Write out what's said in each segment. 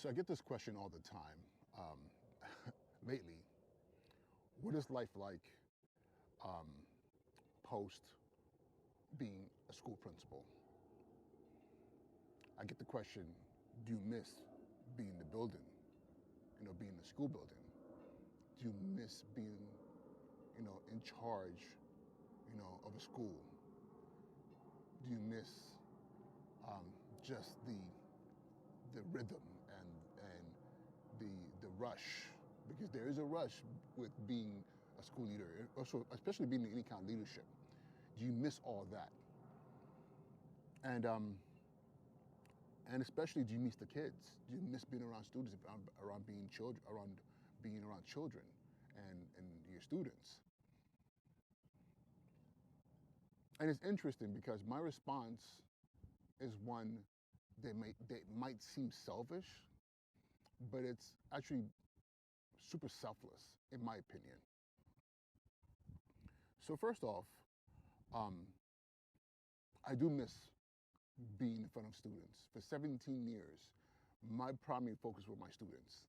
So I get this question all the time lately. What is life like um, post being a school principal? I get the question, do you miss being in the building, being in the school building? Do you miss being, in charge, of a school? Do you miss just the rhythm and the rush? Because there is a rush with being a school leader, also especially being in any kind of leadership. Do you miss all that? And and especially, do you miss the kids? Do you miss being around students, around being children, around being around children and your students? And it's interesting because my response is one that might seem selfish, but it's actually super selfless, in my opinion. So first off, um, I do miss being in front of students. For 17 years, my primary focus were my students.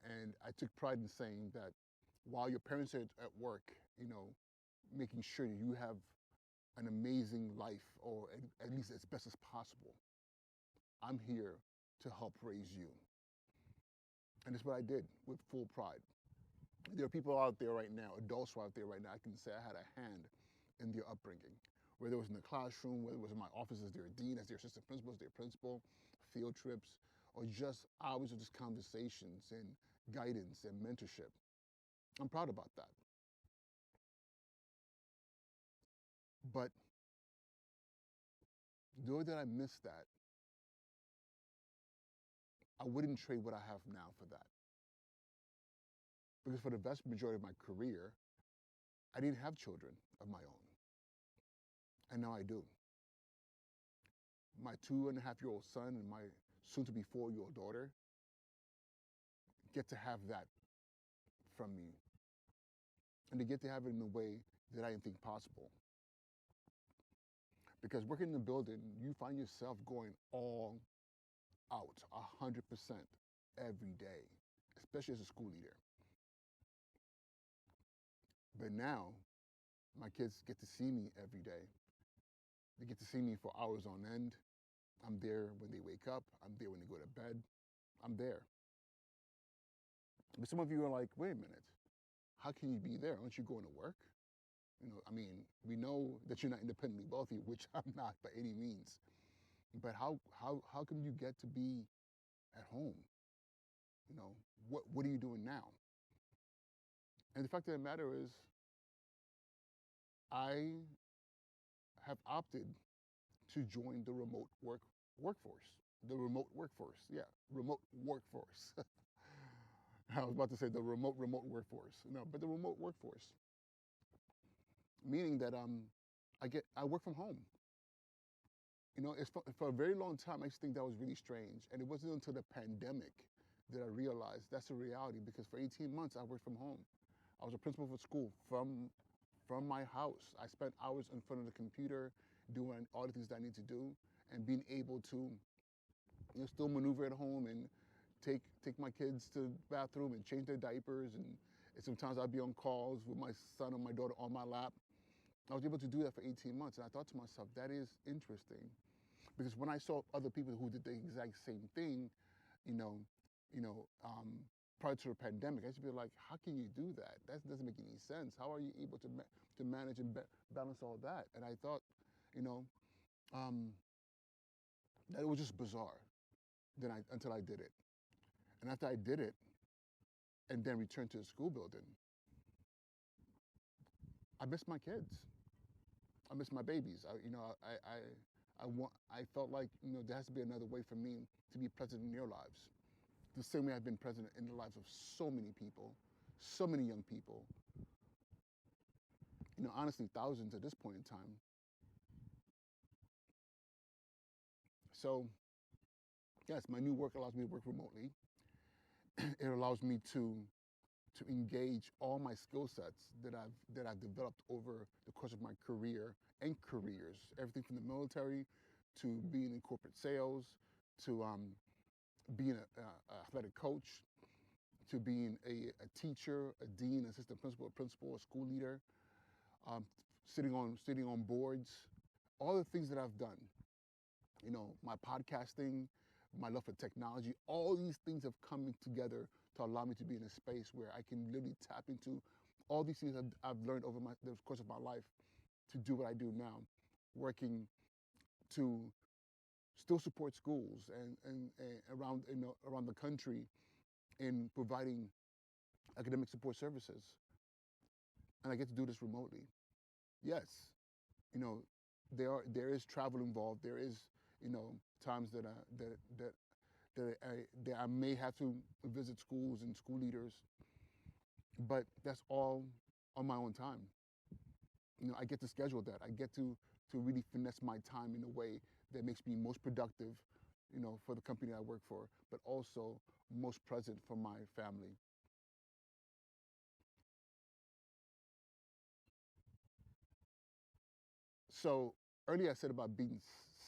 And I took pride in saying that while your parents are at work, making sure that you have an amazing life, or at least as best as possible, I'm here to help raise you. And it's what I did with full pride. There are people out there right now, adults who are out there right now, I can say I had a hand in their upbringing. Whether it was in the classroom, whether it was in my office as their dean, as their assistant principal, as their principal, field trips, or just hours of just conversations and guidance and mentorship. I'm proud about that. But though that I miss that, I wouldn't trade what I have now for that. Because for the vast majority of my career, I didn't have children of my own. And now I do. My 2.5-year-old son and my soon-to-be 4-year-old daughter get to have that from me. And they get to have it in a way that I didn't think possible. Because working in the building, you find yourself going all out, 100% every day, especially as a school leader. But now, my kids get to see me every day. They get to see me for hours on end. I'm there when they wake up. I'm there when they go to bed. I'm there. But some of you are like, wait a minute, how can you be there? Aren't you going to work? We know that you're not independently wealthy, which I'm not by any means. But how come you get to be at home? What are you doing now? And the fact of the matter is, I have opted to join the workforce. The remote workforce, yeah, remote workforce. I was about to say the remote workforce. No, but the remote workforce, meaning that I work from home. For a very long time, I used to think that was really strange, and it wasn't until the pandemic that I realized that's a reality. Because for 18 months, I worked from home. I was a principal for school from my house. I spent hours in front of the computer doing all the things that I need to do, and being able to still maneuver at home and take my kids to the bathroom and change their diapers. And sometimes I'd be on calls with my son or my daughter on my lap. I was able to do that for 18 months. And I thought to myself, that is interesting. Because when I saw other people who did the exact same thing, you know, you know, prior to the pandemic, I used to be like, how can you do that? That doesn't make any sense. How are you able to manage and balance all that? And I thought, um, that it was just bizarre. Until I did it, and after I did it, and then returned to the school building, I missed my kids. I missed my babies. I felt like there has to be another way for me to be present in their lives, the same way I've been present in the lives of so many people, so many young people. Honestly, thousands at this point in time. So, yes, my new work allows me to work remotely. It allows me to engage all my skill sets that I've developed over the course of my career and careers. Everything from the military to being in corporate sales to being an athletic coach, to being a teacher, a dean, assistant principal, a school leader, um, sitting on boards, all the things that I've done. My podcasting, my love for technology, all these things have come together to allow me to be in a space where I can literally tap into all these things I've learned over the course of my life to do what I do now, working to still support schools and around the country in providing academic support services. And I get to do this remotely. Yes, you know, there is travel involved. There is, times that I may have to visit schools and school leaders, but that's all on my own time. I get to schedule that. I get to really finesse my time in a way that makes me most productive, for the company I work for, but also most present for my family. So earlier I said about being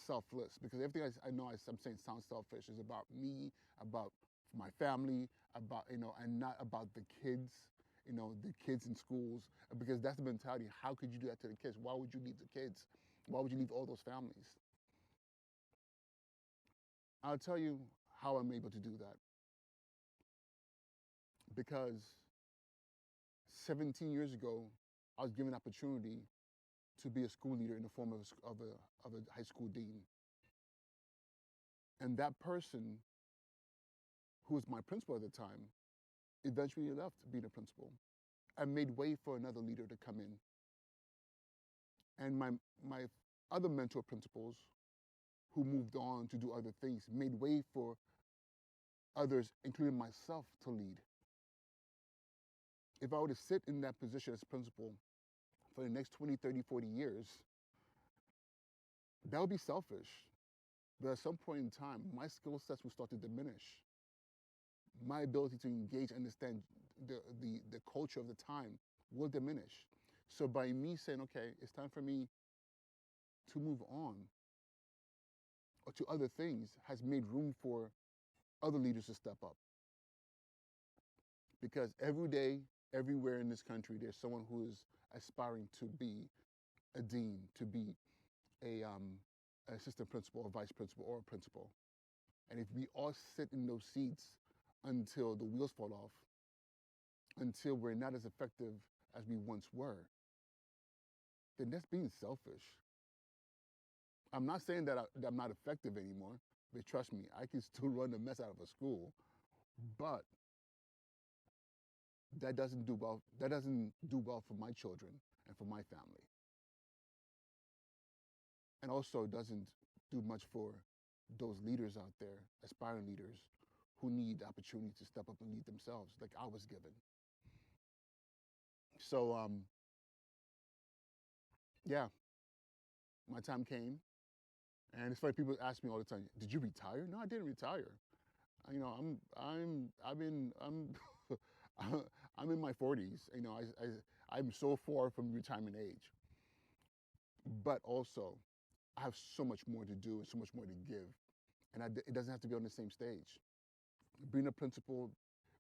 selfless because everything I know I'm saying sounds selfish is about me, about my family, about and not about the kids, the kids in schools because that's the mentality. How could you do that to the kids? Why would you leave the kids? Why would you leave all those families? I'll tell you how I'm able to do that because 17 years ago I was given an opportunity to be a school leader in the form of a high school dean. And that person, who was my principal at the time, eventually left being a principal and made way for another leader to come in. And my other mentor principals, who moved on to do other things, made way for others, including myself, to lead. If I were to sit in that position as principal for the next 20, 30, 40 years, that would be selfish. But at some point in time, my skill sets will start to diminish. My ability to engage, understand the culture of the time will diminish. So by me saying, okay, it's time for me to move on or to other things has made room for other leaders to step up. Because every day, everywhere in this country, there's someone who is aspiring to be a dean, to be an assistant principal, or vice principal, or a principal. And if we all sit in those seats until the wheels fall off, until we're not as effective as we once were, then that's being selfish. I'm not saying that I'm not effective anymore, but trust me, I can still run the mess out of a school, but that doesn't do well. That doesn't do well for my children and for my family, and also doesn't do much for those leaders out there, aspiring leaders, who need the opportunity to step up and lead themselves, like I was given. So, yeah, my time came, and it's funny. People ask me all the time, "Did you retire?" No, I didn't retire. I'm I'm in my 40s. I'm so far from retirement age, but also I have so much more to do and so much more to give, and it doesn't have to be on the same stage. Being a principal,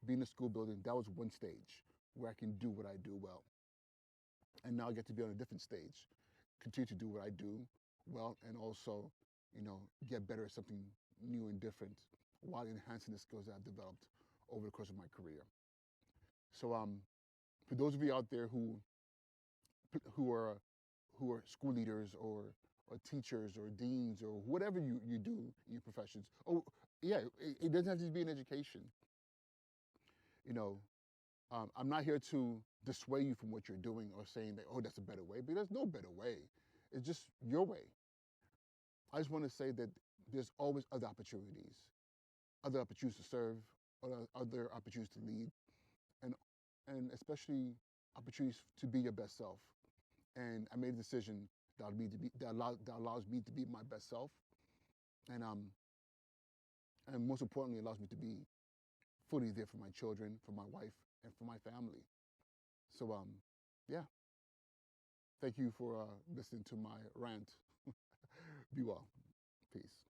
being a school building, that was one stage where I can do what I do well, and now I get to be on a different stage, continue to do what I do well, and also, get better at something new and different while enhancing the skills that I've developed over the course of my career. So, for those of you out there who are who are school leaders or teachers or deans or whatever you do in your professions, oh yeah, it doesn't have to be in education. You know, I'm not here to dissuade you from what you're doing or saying that, oh, that's a better way, but there's no better way. It's just your way. I just want to say that there's always other opportunities to serve, other opportunities to lead, and especially opportunities to be your best self. And I made a decision that allows me to be my best self, and most importantly, allows me to be fully there for my children, for my wife, and for my family. So yeah, thank you for listening to my rant. Be well. Peace.